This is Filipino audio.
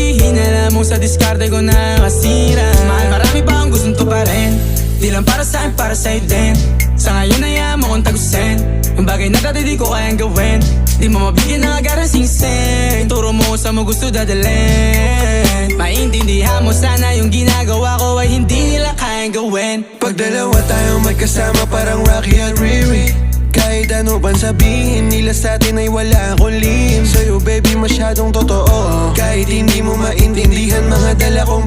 sabihin, alam mo sa diskarte ko nakasira. Mahal, marami pa akong gustong tuparin, di lang para sa'kin, para sa'yo din. Sa ngayon ayaw mo kong tagusin ang bagay na dati di ko kayang gawin. Di mo mabigyan ng agarang singsing, turo mo sa mo gusto dadalhin. Maintindihan mo sana yung ginagawa ko ay hindi nila kayang gawin. Pag dalawa tayong magkasama parang Rocky at Riri, kahit ano bang sabihin nila sa'tin ay wala akong lihim. Sa'yo baby masyadong totoo, kahit hindi mo maintindihan mga dala kong